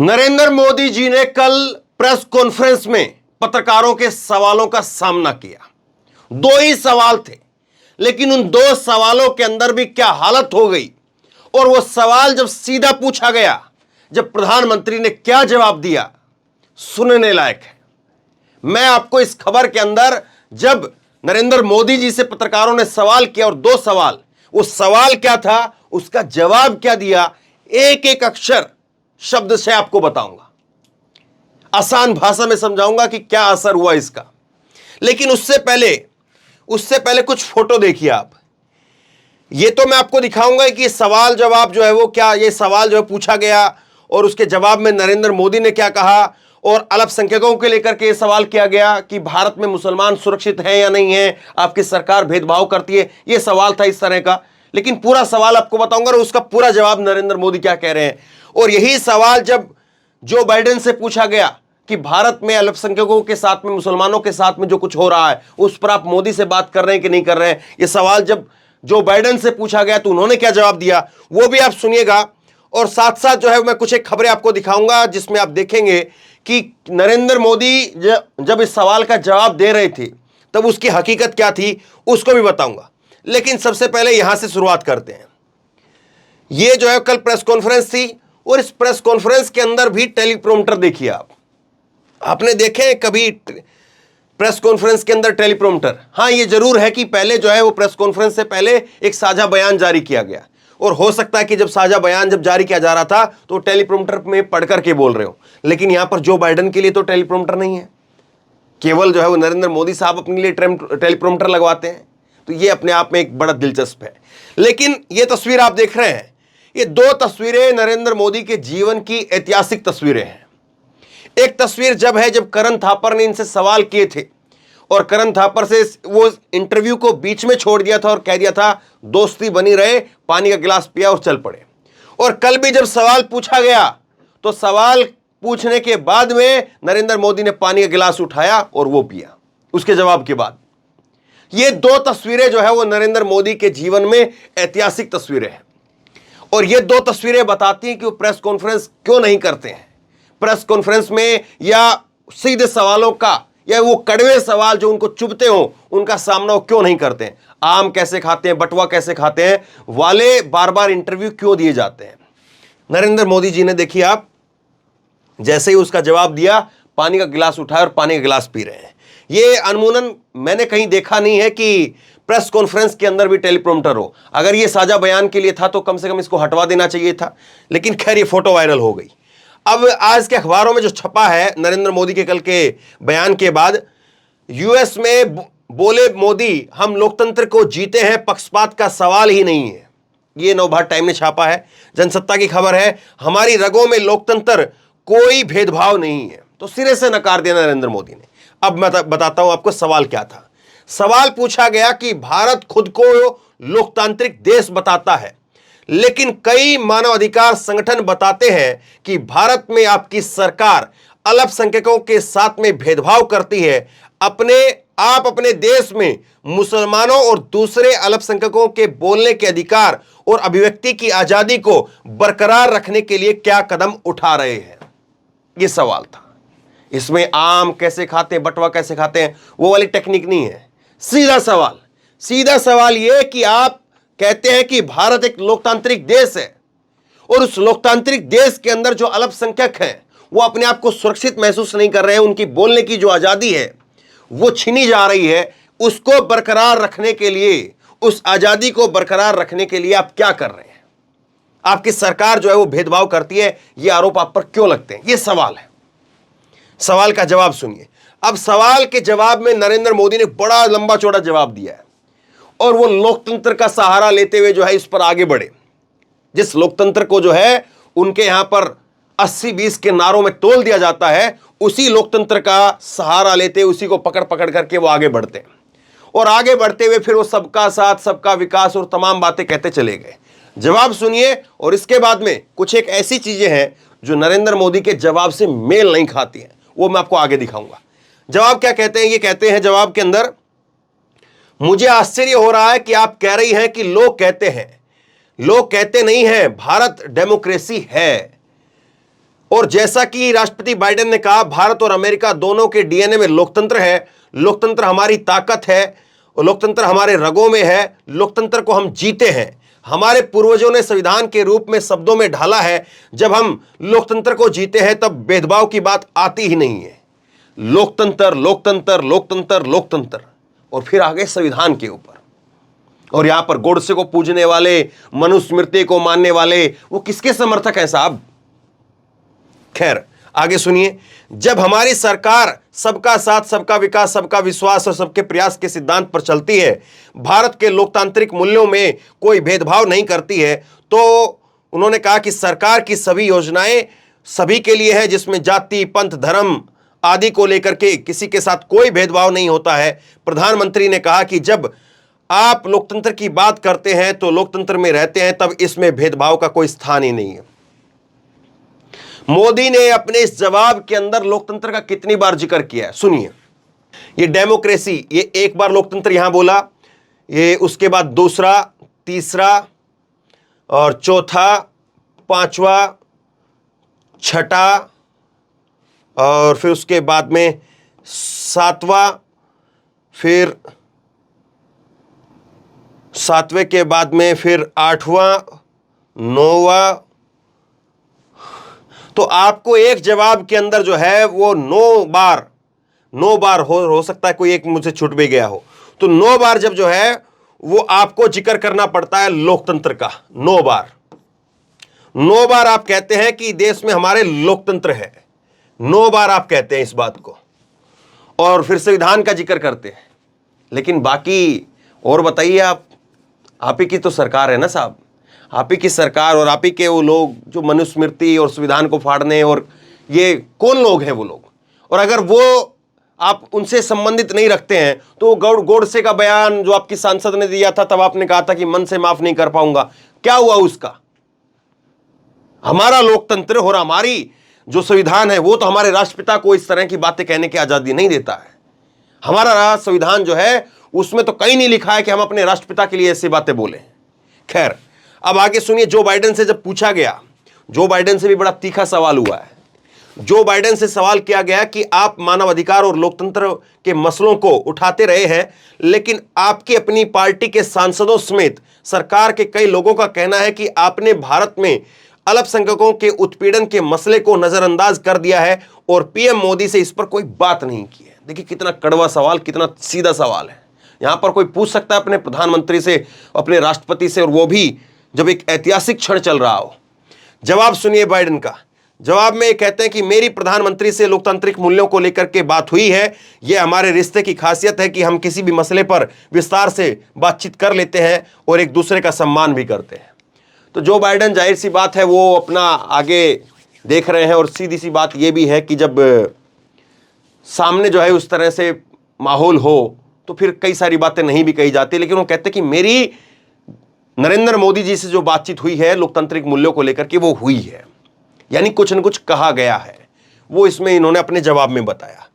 नरेंद्र मोदी जी ने कल press conference में पत्रकारों के सवालों का सामना किया। दो ही सवाल थे, लेकिन उन दो सवालों के अंदर भी क्या हालत हो गई। और वो सवाल जब सीधा पूछा गया, जब प्रधानमंत्री ने क्या जवाब दिया, सुनने लायक है। मैं आपको इस खबर के अंदर जब नरेंद्र मोदी जी से पत्रकारों ने सवाल किया और दो सवाल, वो सवाल क्या था, उसका जवाब क्या दिया, एक एक अक्षर शब्द से आपको बताऊंगा, आसान भाषा में समझाऊंगा कि क्या असर हुआ इसका। लेकिन उससे पहले कुछ फोटो देखिए आप। ये तो मैं आपको दिखाऊंगा कि सवाल जवाब जो है वो क्या, ये सवाल जो है पूछा गया और उसके जवाब में नरेंद्र मोदी ने क्या कहा, और अल्पसंख्यकों के लेकर के सवाल किया गया कि भारत में मुसलमान सुरक्षित हैं या नहीं है, आपकी सरकार भेदभाव करती है, यह सवाल था इस तरह का। लेकिन पूरा सवाल आपको बताऊंगा और उसका पूरा जवाब नरेंद्र मोदी क्या कह रहे हैं। और यही सवाल जब जो बाइडेन से पूछा गया कि भारत में अल्पसंख्यकों के साथ में, मुसलमानों के साथ में जो कुछ हो रहा है, उस पर आप मोदी से बात कर रहे हैं कि नहीं कर रहे हैं, यह सवाल जब जो बाइडेन से पूछा गया तो उन्होंने क्या जवाब दिया, वो भी आप सुनिएगा। और साथ साथ जो है मैं कुछ एक खबरें आपको दिखाऊंगा जिसमें आप देखेंगे कि नरेंद्र मोदी जब इस सवाल का जवाब दे रहे थे तब उसकी हकीकत क्या थी, उसको भी बताऊंगा। लेकिन सबसे पहले यहां से शुरुआत करते हैं। यह जो है कल प्रेस कॉन्फ्रेंस थी और इस प्रेस कॉन्फ्रेंस के अंदर भी टेलीप्रॉम्प्टर देखिए आपने देखे कभी प्रेस कॉन्फ्रेंस के अंदर टेलीप्रॉम्प्टर? हां, यह जरूर है कि पहले जो है वो प्रेस कॉन्फ्रेंस से पहले एक साझा बयान जारी किया गया, और हो सकता है कि जब साझा बयान जब जारी किया जा रहा था तो टेलीप्रॉम्प्टर में पढ़ करके बोल रहे हो। लेकिन यहां पर जो बाइडेन के लिए तो टेलीप्रॉम्प्टर नहीं है, केवल जो है वो नरेंद्र मोदी साहब अपने लिए टेलीप्रॉम्प्टर लगवाते हैं। तो ये अपने आप में एक बड़ा दिलचस्प है। लेकिन ये तस्वीर आप देख रहे हैं, ये दो तस्वीरें नरेंद्र मोदी के जीवन की ऐतिहासिक तस्वीरें हैं। एक तस्वीर जब करण थापर ने इनसे सवाल किए थे और करण थापर से वो इंटरव्यू को बीच में छोड़ दिया था और कह दिया था दोस्ती बनी रहे, पानी का गिलास पिया और चल पड़े। और कल भी जब सवाल पूछा गया तो सवाल पूछने के बाद में नरेंद्र मोदी ने पानी का गिलास उठाया और वो पिया उसके जवाब के बाद। ये दो तस्वीरें जो है वो नरेंद्र मोदी के जीवन में ऐतिहासिक तस्वीरें हैं। और ये दो तस्वीरें बताती हैं कि वो प्रेस कॉन्फ्रेंस क्यों नहीं करते हैं। प्रेस कॉन्फ्रेंस में या सीधे सवालों का या वो कड़वे सवाल जो उनको चुभते हो उनका सामना वो क्यों नहीं करते हैं। आम कैसे खाते हैं, बटुआ कैसे खाते हैं वाले बार बार इंटरव्यू क्यों दिए जाते हैं। नरेंद्र मोदी जी ने देखिए आप, जैसे ही उसका जवाब दिया, पानी का गिलास उठाया और पानी का गिलास पी रहे हैं। ये अनमूनन मैंने कहीं देखा नहीं है कि प्रेस कॉन्फ्रेंस के अंदर भी टेलीप्रॉम्प्टर हो। अगर ये साझा बयान के लिए था तो कम से कम इसको हटवा देना चाहिए था। लेकिन खैर ये फोटो वायरल हो गई। अब आज के अखबारों में जो छपा है नरेंद्र मोदी के कल के बयान के बाद, यूएस में बोले मोदी, हम लोकतंत्र को जीते हैं, पक्षपात का सवाल ही नहीं है। ये नवभारत टाइम ने छापा है, जनसत्ता की खबर है। हमारी रगों में लोकतंत्र, कोई भेदभाव नहीं है। तो सिरे से नकार दिया नरेंद्र मोदी ने। अब मैं बताता हूं आपको सवाल क्या था। सवाल पूछा गया कि भारत खुद को लोकतांत्रिक देश बताता है, लेकिन कई मानवाधिकार संगठन बताते हैं कि भारत में आपकी सरकार अल्पसंख्यकों के साथ में भेदभाव करती है। आप अपने देश में मुसलमानों और दूसरे अल्पसंख्यकों के बोलने के अधिकार और अभिव्यक्ति की आजादी को बरकरार रखने के लिए क्या कदम उठा रहे हैं। यह सवाल था। इसमें आम कैसे खाते हैं, बटवा कैसे खाते हैं, वो वाली टेक्निक नहीं है। सीधा सवाल यह कि आप कहते हैं कि भारत एक लोकतांत्रिक देश है और उस लोकतांत्रिक देश के अंदर जो अल्पसंख्यक हैं वो अपने आप को सुरक्षित महसूस नहीं कर रहे हैं। उनकी बोलने की जो आजादी है वो छीनी जा रही है। उसको बरकरार रखने के लिए, उस आजादी को बरकरार रखने के लिए आप क्या कर रहे हैं। आपकी सरकार जो है वो भेदभाव करती है, ये आरोप आप पर क्यों लगते हैं। ये सवाल है। सवाल का जवाब सुनिए। अब सवाल के जवाब में नरेंद्र मोदी ने बड़ा लंबा चौड़ा जवाब दिया है और वो लोकतंत्र का सहारा लेते हुए जो है इस पर आगे बढ़े। जिस लोकतंत्र को जो है उनके यहां पर 80-20 के नारों में तोल दिया जाता है, उसी लोकतंत्र का सहारा लेते उसी को पकड़ पकड़ करके वो आगे बढ़ते हैं। और आगे बढ़ते हुए फिर वो सबका साथ, सबका विकास और तमाम बातें कहते चले गए। जवाब सुनिए और इसके बाद में कुछ एक ऐसी चीजें हैं जो नरेंद्र मोदी के जवाब से मेल नहीं खाती हैं, वो मैं आपको आगे दिखाऊंगा। जवाब क्या कहते हैं, ये कहते हैं जवाब के अंदर, मुझे आश्चर्य हो रहा है कि आप कह रही हैं कि लोग कहते हैं। लोग कहते नहीं हैं, भारत डेमोक्रेसी है। और जैसा कि राष्ट्रपति बाइडेन ने कहा, भारत और अमेरिका दोनों के डीएनए में लोकतंत्र है, लोकतंत्र हमारी ताकत है और लोकतंत्र हमारे रगों में है, लोकतंत्र को हम जीते हैं। हमारे पूर्वजों ने संविधान के रूप में शब्दों में ढाला है, जब हम लोकतंत्र को जीते हैं तब भेदभाव की बात आती ही नहीं है। लोकतंत्र लोकतंत्र लोकतंत्र लोकतंत्र, और फिर आगे संविधान के ऊपर। और यहां पर गोडसे को पूजने वाले, मनुस्मृति को मानने वाले, वो किसके समर्थक हैं साहब? खैर आगे सुनिए। जब हमारी सरकार सबका साथ, सबका विकास, सबका विश्वास और सबके प्रयास के सिद्धांत पर चलती है, भारत के लोकतांत्रिक मूल्यों में कोई भेदभाव नहीं करती है, तो उन्होंने कहा कि सरकार की सभी योजनाएं सभी के लिए है, जिसमें जाति, पंथ, धर्म आदि को लेकर के किसी के साथ कोई भेदभाव नहीं होता है। प्रधानमंत्री ने कहा कि जब आप लोकतंत्र की बात करते हैं तो लोकतंत्र में रहते हैं, तब इसमें भेदभाव का कोई स्थान ही नहीं है। मोदी ने अपने इस जवाब के अंदर लोकतंत्र का कितनी बार जिक्र किया है, सुनिए। ये डेमोक्रेसी, ये एक बार लोकतंत्र यहां बोला, ये उसके बाद दूसरा, तीसरा और चौथा, पांचवा, छठा और फिर उसके बाद में सातवां, फिर सातवें के बाद में फिर आठवां, नौवां। तो आपको एक जवाब के अंदर जो है वो 9 बार हो सकता है कोई एक मुझे छूट भी गया हो, तो 9 बार जब जो है वो आपको जिक्र करना पड़ता है लोकतंत्र का। 9 बार आप कहते हैं कि देश में हमारे लोकतंत्र है, 9 बार आप कहते हैं इस बात को, और फिर संविधान का जिक्र करते हैं। लेकिन बाकी और बताइए, आप ही की तो सरकार है ना साहब, आप ही की सरकार और आप ही के वो लोग जो मनुस्मृति और संविधान को फाड़ने, और ये कौन लोग हैं वो लोग? और अगर वो आप उनसे संबंधित नहीं रखते हैं तो गोडसे का बयान जो आपकी सांसद ने दिया था, तब आपने कहा था कि मन से माफ नहीं कर पाऊंगा, क्या हुआ उसका? हमारा लोकतंत्र और हमारी जो संविधान है वो तो हमारे राष्ट्रपिता को इस तरह की बातें कहने की आजादी नहीं देता है। हमारा संविधान जो है उसमें तो कहीं नहीं लिखा है कि हम अपने राष्ट्रपिता के लिए ऐसी बातें बोलें। खैर अब आगे सुनिए। जो बाइडेन से जब पूछा गया, जो बाइडेन से भी बड़ा तीखा सवाल हुआ है। जो बाइडेन से सवाल किया गया कि आप मानवाधिकार और लोकतंत्र के मसलों को उठाते रहे हैं, लेकिन आपकी अपनी पार्टी के सांसदों समेत सरकार के कई लोगों का कहना है कि आपने भारत में अल्पसंख्यकों के उत्पीड़न के मसले को नजरअंदाज कर दिया है और पीएम मोदी से इस पर कोई बात नहीं की है। देखिए कितना कड़वा सवाल, कितना सीधा सवाल है। यहां पर कोई पूछ सकता है अपने प्रधानमंत्री से, अपने राष्ट्रपति से, और वो भी जब एक ऐतिहासिक क्षण चल रहा हो। जवाब सुनिए बाइडेन का। जवाब में ये कहते हैं कि मेरी प्रधानमंत्री से लोकतांत्रिक मूल्यों को लेकर के बात हुई है। यह हमारे रिश्ते की खासियत है कि हम किसी भी मसले पर विस्तार से बातचीत कर लेते हैं और एक दूसरे का सम्मान भी करते हैं। तो जो बाइडेन जाहिर सी बात है वो अपना आगे देख रहे हैं, और सीधी सी बात यह भी है कि जब सामने जो है उस तरह से माहौल हो तो फिर कई सारी बातें नहीं भी कही जाती। लेकिन वो कहते हैं कि मेरी नरेंद्र मोदी जी से जो बातचीत हुई है लोकतांत्रिक मूल्यों को लेकर के, वो हुई है, यानी कुछ न कुछ कहा गया है, वो इसमें इन्होंने अपने जवाब में बताया।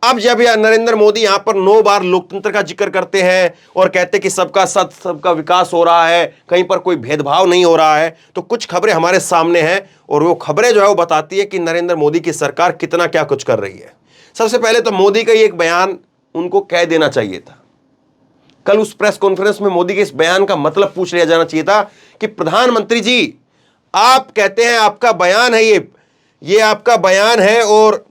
अब जब यह नरेंद्र मोदी यहां पर 9 बार लोकतंत्र का जिक्र करते हैं और कहते हैं कि सबका साथ, सबका विकास हो रहा है, कहीं पर कोई भेदभाव नहीं हो रहा है, तो कुछ खबरें हमारे सामने हैं, और वो खबरें जो है वो बताती है कि नरेंद्र मोदी की सरकार कितना क्या कुछ कर रही है। सबसे पहले तो मोदी का एक बयान उनको कह देना चाहिए था। कल उस प्रेस कॉन्फ्रेंस में मोदी के इस बयान का मतलब पूछ लिया जाना चाहिए था कि प्रधानमंत्री जी, आप कहते हैं आपका बयान है, ये आपका बयान है, और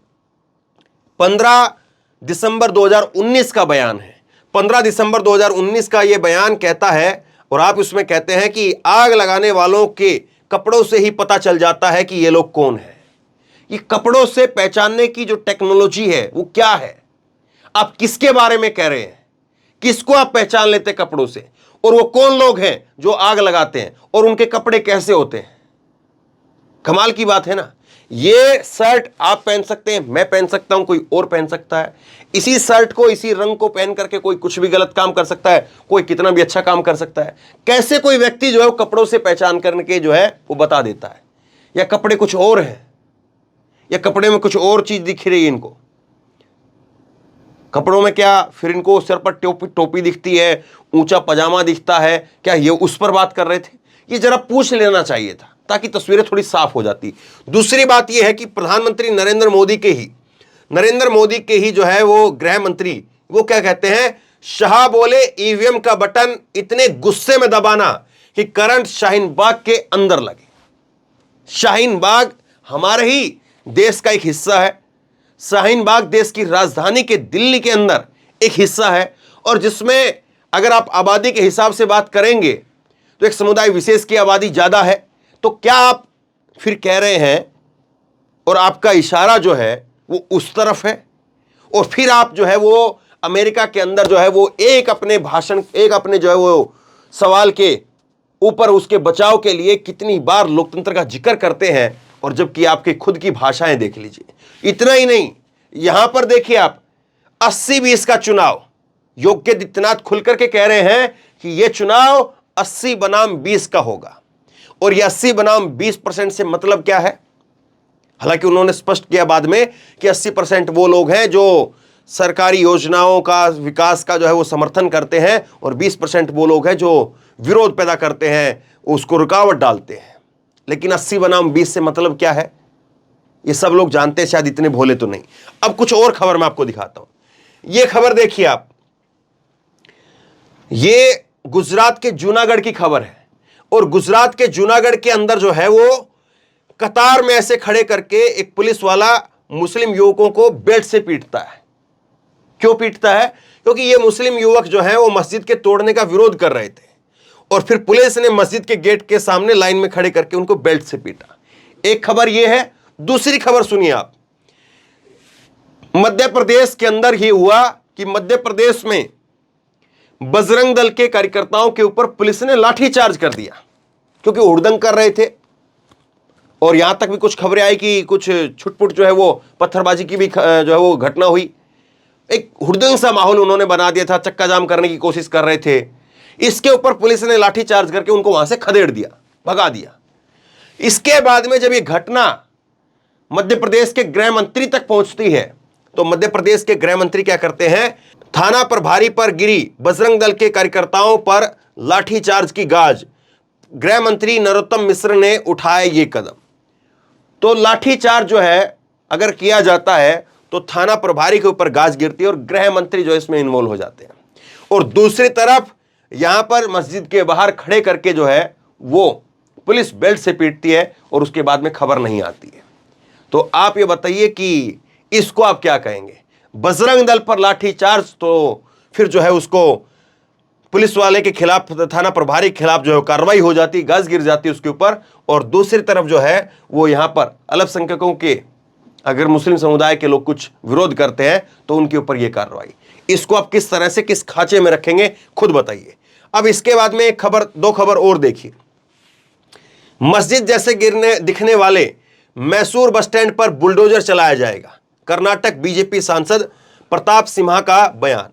15 दिसंबर 2019 का बयान है। 15 दिसंबर 2019 का यह बयान कहता है, और आप उसमें कहते हैं कि आग लगाने वालों के कपड़ों से ही पता चल जाता है कि ये लोग कौन है। ये कपड़ों से पहचानने की जो टेक्नोलॉजी है वो क्या है? आप किसके बारे में कह रहे हैं? किसको आप पहचान लेते कपड़ों से? और वो कौन लोग हैं जो आग लगाते हैं, और उनके कपड़े कैसे होते हैं? कमाल की बात है ना। ये शर्ट आप पहन सकते हैं, मैं पहन सकता हूं, कोई और पहन सकता है। इसी शर्ट को, इसी रंग को पहन करके कोई कुछ भी गलत काम कर सकता है, कोई कितना भी अच्छा काम कर सकता है। कैसे कोई व्यक्ति जो है वो कपड़ों से पहचान करके जो है वो बता देता है? या कपड़े कुछ और हैं, या कपड़े में कुछ और चीज दिख रही है इनको? कपड़ों में क्या फिर इनको सिर पर टोपी दिखती है, ऊंचा पजामा दिखता है, क्या ये उस पर बात कर रहे थे? ये जरा पूछ लेना चाहिए था, ताकि तस्वीरें थोड़ी साफ हो जाती। दूसरी बात यह है कि प्रधानमंत्री नरेंद्र मोदी के ही जो है वो गृह मंत्री, वो क्या कहते हैं, शाह बोले ईवीएम का बटन इतने गुस्से में दबाना कि करंट शाहीन बाग के अंदर लगे। शाहीन बाग हमारे ही देश का एक हिस्सा है। शाहीन बाग देश की राजधानी के दिल्ली के अंदर एक हिस्सा है, और जिसमें अगर आप आबादी के हिसाब से बात करेंगे तो एक समुदाय विशेष की आबादी ज्यादा है। तो क्या आप फिर कह रहे हैं, और आपका इशारा जो है वो उस तरफ है, और फिर आप जो है वो अमेरिका के अंदर जो है वो एक अपने जो है वो सवाल के ऊपर उसके बचाव के लिए कितनी बार लोकतंत्र का जिक्र करते हैं, और जबकि आपकी खुद की भाषाएं देख लीजिए। इतना ही नहीं, यहां पर देखिए आप 80-20 का चुनाव, योगी आदित्यनाथ खुलकर के कह रहे हैं कि यह चुनाव 80 बनाम 20 का होगा, और यह 80 बनाम 20% से मतलब क्या है। हालांकि उन्होंने स्पष्ट किया बाद में कि 80% वो लोग हैं जो सरकारी योजनाओं का, विकास का जो है वो समर्थन करते हैं, और 20% वो लोग हैं जो विरोध पैदा करते हैं, उसको रुकावट डालते हैं। लेकिन 80 बनाम 20 से मतलब क्या है, ये सब लोग जानते हैं, शायद इतने भोले तो नहीं। अब कुछ और खबर मैं आपको दिखाता हूं। ये खबर देखिए आप, ये गुजरात के जूनागढ़ की खबर है, और गुजरात के जूनागढ़ के अंदर जो है वो कतार में ऐसे खड़े करके एक पुलिस वाला मुस्लिम युवकों को बेल्ट से पीटता है। क्यों पीटता है? क्योंकि ये मुस्लिम युवक जो है वो मस्जिद के तोड़ने का विरोध कर रहे थे, और फिर पुलिस ने मस्जिद के गेट के सामने लाइन में खड़े करके उनको बेल्ट से पीटा। एक खबर ये है। दूसरी खबर सुनिए आप, मध्य प्रदेश के अंदर ही हुआ कि मध्य प्रदेश में बजरंग दल के कार्यकर्ताओं के ऊपर पुलिस ने लाठीचार्ज कर दिया, क्योंकि हुड़दंग कर रहे थे। और यहां तक भी कुछ खबरें आई कि कुछ छुटपुट जो है वो पत्थरबाजी की भी जो है वो घटना हुई। एक हुड़दंग सा माहौल उन्होंने बना दिया था, चक्का जाम करने की कोशिश कर रहे थे। इसके ऊपर पुलिस ने लाठीचार्ज करके उनको वहां से खदेड़ दिया, भगा दिया। इसके बाद में जब ये घटना मध्य प्रदेश के गृह मंत्री तक पहुंचती है, तो मध्य प्रदेश के गृह मंत्री क्या करते हैं, थाना प्रभारी पर गिरी बजरंग दल के कार्यकर्ताओं पर लाठीचार्ज की गाज। गृह मंत्री नरोत्तम मिश्र ने उठाया ये कदम। तो लाठीचार्ज जो है अगर किया जाता है तो थाना प्रभारी के ऊपर गाज गिरती है, और गृह मंत्री जो इसमें इन्वॉल्व हो जाते हैं। और दूसरी तरफ यहां पर मस्जिद के बाहर खड़े करके जो है वो पुलिस बेल्ट से पीटती है, और उसके बाद में खबर नहीं आती है। तो आप ये बताइए कि इसको आप क्या कहेंगे? बजरंग दल पर लाठीचार्ज, तो फिर जो है उसको पुलिस वाले के खिलाफ, थाना प्रभारी के खिलाफ जो है कार्रवाई हो जाती, गाज गिर जाती उसके ऊपर। और दूसरी तरफ जो है वो यहां पर अल्पसंख्यकों के, अगर मुस्लिम समुदाय के लोग कुछ विरोध करते हैं तो उनके ऊपर यह कार्रवाई। इसको आप किस तरह से, किस खांचे में रखेंगे, खुद बताइए। अब इसके बाद में एक खबर, दो खबर और देखिए। मस्जिद जैसे दिखने वाले मैसूर बस स्टैंड पर बुलडोजर चलाया जाएगा, कर्नाटक बीजेपी सांसद प्रताप सिम्हा का बयान।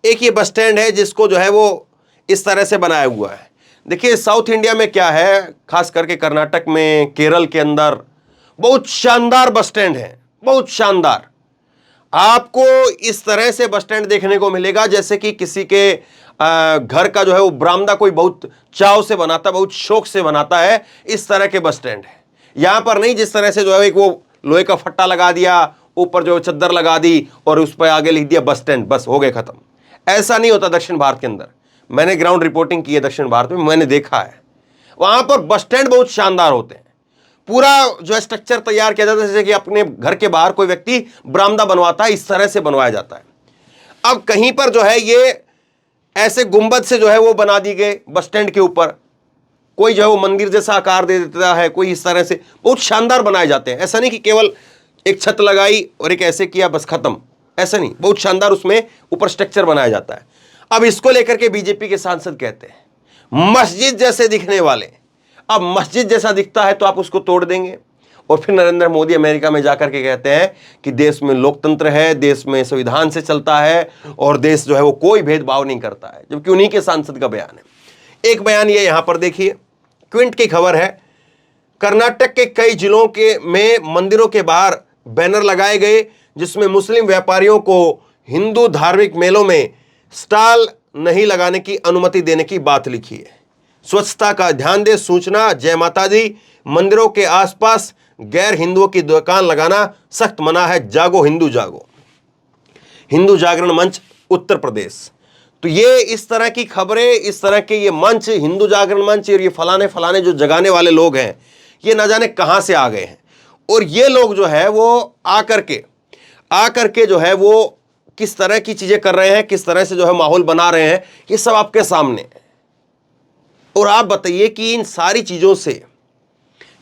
एक ये बस स्टैंड है जिसको जो है वो इस तरह से बनाया हुआ है। देखिए साउथ इंडिया में क्या है, खास करके कर्नाटक में, केरल के अंदर बहुत शानदार बस स्टैंड है, बहुत शानदार। आपको इस तरह से बस स्टैंड देखने को मिलेगा जैसे कि किसी के घर का जो है वो बरामदा कोई बहुत चाव से बनाता, बहुत शौक से बनाता है, इस तरह के बस स्टैंड है। यहां पर नहीं जिस तरह से जो है एक वो लोहे का फट्टा लगा दिया, ऊपर जो चद्दर लगा दी और उस पर आगे लिख दिया बस स्टैंड, बस हो गए खत्म। ऐसा नहीं होता दक्षिण भारत के अंदर। मैंने ग्राउंड रिपोर्टिंग की है दक्षिण भारत में, मैंने देखा है वहां पर बस स्टैंड बहुत शानदार होते हैं। पूरा जो है स्ट्रक्चर तैयार किया जाता है, जैसे कि अपने घर के बाहर कोई व्यक्ति बरामदा बनवाता है, इस तरह से बनवाया जाता है। अब कहीं पर जो है ये ऐसे गुंबद से जो है वो बना दी गए बस स्टैंड के ऊपर, कोई जो है वो मंदिर जैसा आकार दे देता है, कोई इस तरह से बहुत शानदार बनाए जाते हैं। ऐसा नहीं कि केवल एक छत लगाई और एक ऐसे किया बस खत्म, ऐसा नहीं, बहुत शानदार उसमें ऊपर स्ट्रक्चर बनाया जाता है। अब इसको लेकर के बीजेपी के सांसद कहते हैं मस्जिद जैसे दिखने वाले। अब मस्जिद जैसा दिखता है तो आप उसको तोड़ देंगे। और फिर नरेंद्र मोदी अमेरिका में जाकर के कहते हैं कि देश में लोकतंत्र है, देश में संविधान से चलता है और देश जो है वो कोई भेदभाव नहीं करता है, जबकि उन्हीं के सांसद का बयान है। एक बयान ये यहां पर देखिए, क्विंट की खबर है। कर्नाटक के कई जिलों के में मंदिरों के बाहर बैनर लगाए गए जिसमें मुस्लिम व्यापारियों को हिंदू धार्मिक मेलों में स्टॉल नहीं लगाने की अनुमति देने की बात लिखी है। स्वच्छता का ध्यान दे, सूचना, जय माता दी, मंदिरों के आसपास गैर हिंदुओं की दुकान लगाना सख्त मना है, जागो हिंदू जागो। हिंदू जागरण मंच उत्तर प्रदेश। तो ये इस तरह की खबरें, इस तरह के ये मंच, हिंदू जागरण मंच और ये फलाने फलाने जो जगाने वाले लोग हैं, ये ना जाने कहां से आ गए हैं। और ये लोग जो है वो आकर के जो है वो किस तरह की चीजें कर रहे हैं, किस तरह से जो है माहौल बना रहे हैं, ये सब आपके सामने है। और आप बताइए कि इन सारी चीजों से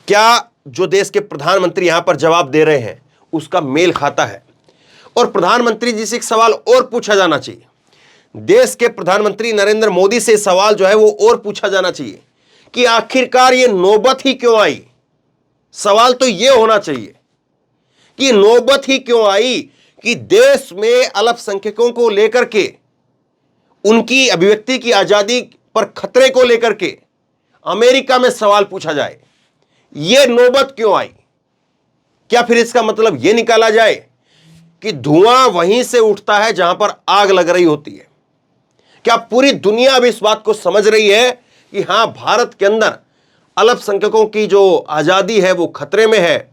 क्या जो देश के प्रधानमंत्री यहां पर जवाब दे रहे हैं उसका मेल खाता है? और प्रधानमंत्री जी से एक सवाल और पूछा जाना चाहिए, देश के प्रधानमंत्री नरेंद्र मोदी से सवाल जो है वो और पूछा जाना चाहिए कि आखिरकार ये नौबत ही क्यों आई। सवाल तो ये होना चाहिए कि नौबत ही क्यों आई कि देश में अल्पसंख्यकों को लेकर के, उनकी अभिव्यक्ति की आजादी पर खतरे को लेकर के अमेरिका में सवाल पूछा जाए। यह नौबत क्यों आई? क्या फिर इसका मतलब यह निकाला जाए कि धुआं वहीं से उठता है जहां पर आग लग रही होती है? क्या पूरी दुनिया अब इस बात को समझ रही है कि हां, भारत के अंदर अल्पसंख्यकों की जो आजादी है वो खतरे में है,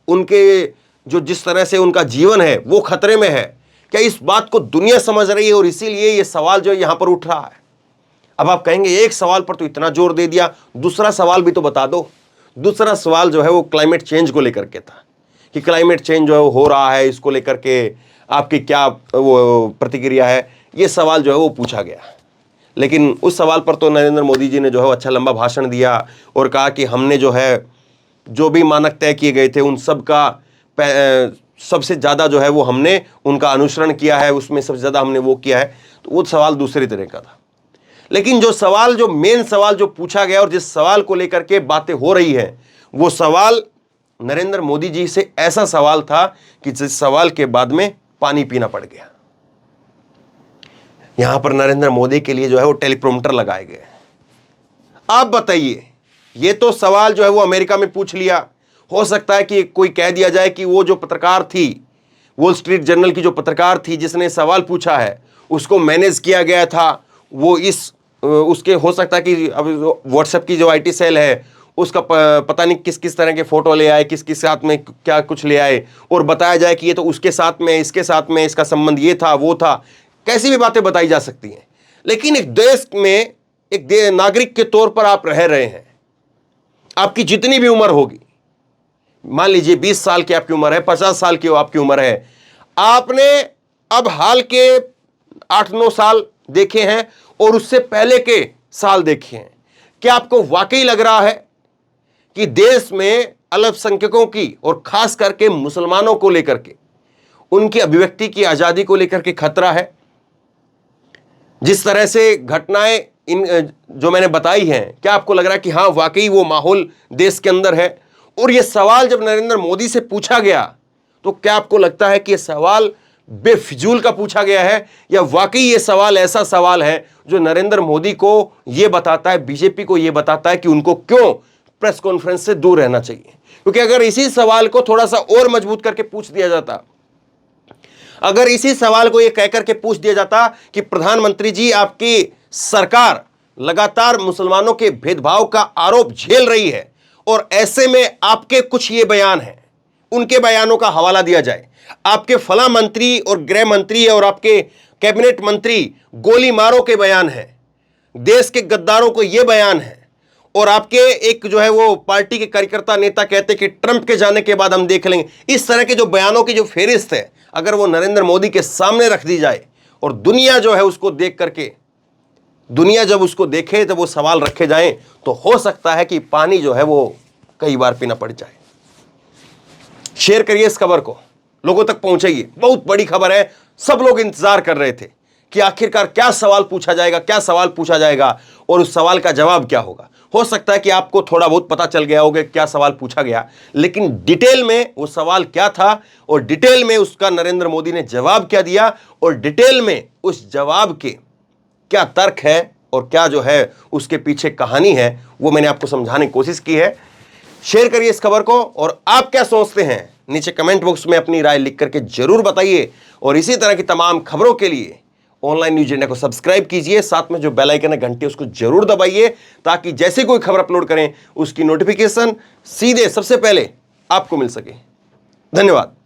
उनके जो जिस तरह से उनका जीवन है वो खतरे में है? क्या इस बात को दुनिया समझ रही है? और इसीलिए ये सवाल जो यहां पर उठ रहा है। अब आप कहेंगे एक सवाल पर तो इतना जोर दे दिया, दूसरा सवाल भी तो बता दो। दूसरा सवाल जो है वो क्लाइमेट चेंज को लेकर के था कि क्लाइमेट चेंज जो है वो हो रहा है, इसको लेकर के आपकी क्या वो प्रतिक्रिया है, ये सवाल जो है वो पूछा गया। लेकिन उस सवाल पर तो नरेंद्र मोदी जी ने जो है अच्छा लंबा भाषण दिया और कहा कि हमने जो है जो भी मानक तय किए गए थे उन सब का सबसे ज़्यादा जो है वो हमने उनका अनुसरण किया है, उसमें सबसे ज़्यादा हमने वो किया है। तो वो सवाल दूसरे तरह का था। लेकिन जो सवाल, जो मेन सवाल जो पूछा गया और जिस सवाल को लेकर के बातें हो रही है, वो सवाल नरेंद्र मोदी जी से ऐसा सवाल था कि जिस सवाल के बाद में पानी पीना पड़ गया। यहां पर नरेंद्र मोदी के लिए जो है वो टेलीप्रॉम्प्टर लगाए गए। आप बताइए, ये तो सवाल जो है वो अमेरिका में पूछ लिया। हो सकता है कि कोई कह दिया जाए कि वो जो पत्रकार थी, वॉल स्ट्रीट जर्नल की जो पत्रकार थी जिसने सवाल पूछा है, उसको मैनेज किया गया था। वो उसके हो सकता है कि अब व्हाट्सएप की जो आईटी सेल है उसका पता नहीं किस किस तरह के फोटो ले आए, किस किस साथ में क्या कुछ ले आए और बताया जाए कि ये तो उसके साथ में, इसके साथ में, इसका संबंध ये था वो था। कैसी भी बातें बताई जा सकती हैं। लेकिन एक देश में एक नागरिक के तौर पर आप रह रहे हैं, आपकी जितनी भी उम्र होगी, मान लीजिए 20 साल की आपकी उम्र है, 50 साल की आपकी उम्र है, आपने अब हाल के 8-9 साल देखे हैं और उससे पहले के साल देखे हैं। क्या आपको वाकई लग रहा है कि देश में अल्पसंख्यकों की और खास करके मुसलमानों को लेकर के, उनकी अभिव्यक्ति की आजादी को लेकर के खतरा है? जिस तरह से घटनाएं इन जो मैंने बताई हैं, क्या आपको लग रहा है कि हां वाकई वो माहौल देश के अंदर है? और यह सवाल जब नरेंद्र मोदी से पूछा गया तो क्या आपको लगता है कि यह सवाल बेफिजूल का पूछा गया है, या वाकई यह सवाल ऐसा सवाल है जो नरेंद्र मोदी को यह बताता है, बीजेपी को यह बताता है कि उनको क्यों प्रेस कॉन्फ्रेंस से दूर रहना चाहिए? क्योंकि अगर इसी सवाल को थोड़ा सा और मजबूत करके पूछ दिया जाता, अगर इसी सवाल को यह कहकर के पूछ दिया जाता कि प्रधानमंत्री जी, आपकी सरकार लगातार मुसलमानों के भेदभाव का आरोप झेल रही है और ऐसे में आपके कुछ ये बयान हैं, उनके बयानों का हवाला दिया जाए, आपके फला मंत्री और गृह मंत्री और आपके कैबिनेट मंत्री गोली मारो के बयान है, देश के गद्दारों को यह बयान है, और आपके एक जो है वो पार्टी के कार्यकर्ता नेता कहते कि ट्रंप के जाने के बाद हम देख लेंगे। इस तरह के जो बयानों की जो फेहरिस्त है, अगर वो नरेंद्र मोदी के सामने रख दी जाए और दुनिया जो है उसको देख करके, दुनिया जब उसको देखे, जब वो सवाल रखे जाएं, तो हो सकता है कि पानी जो है वो कई बार पीना पड़ जाए। शेयर करिए इस खबर को, लोगों तक पहुंचाइए। बहुत बड़ी खबर है, सब लोग इंतजार कर रहे थे कि आखिरकार क्या सवाल पूछा जाएगा, क्या सवाल पूछा जाएगा और उस सवाल का जवाब क्या होगा। हो सकता है कि आपको थोड़ा बहुत पता चल गया होगा क्या सवाल पूछा गया, लेकिन डिटेल में वो सवाल क्या था और डिटेल में उसका नरेंद्र मोदी ने जवाब क्या दिया और डिटेल में उस जवाब के क्या तर्क है और क्या जो है उसके पीछे कहानी है, वो मैंने आपको समझाने की कोशिश की है। शेयर करिए इस खबर को, और आप क्या सोचते हैं नीचे कमेंट बॉक्स में अपनी राय लिख करके जरूर बताइए। और इसी तरह की तमाम खबरों के लिए ऑनलाइन न्यूज इंडिया को सब्सक्राइब कीजिए, साथ में जो बेल आइकन है घंटी उसको जरूर दबाइए, ताकि जैसे कोई खबर अपलोड करें उसकी नोटिफिकेशन सीधे सबसे पहले आपको मिल सके। धन्यवाद।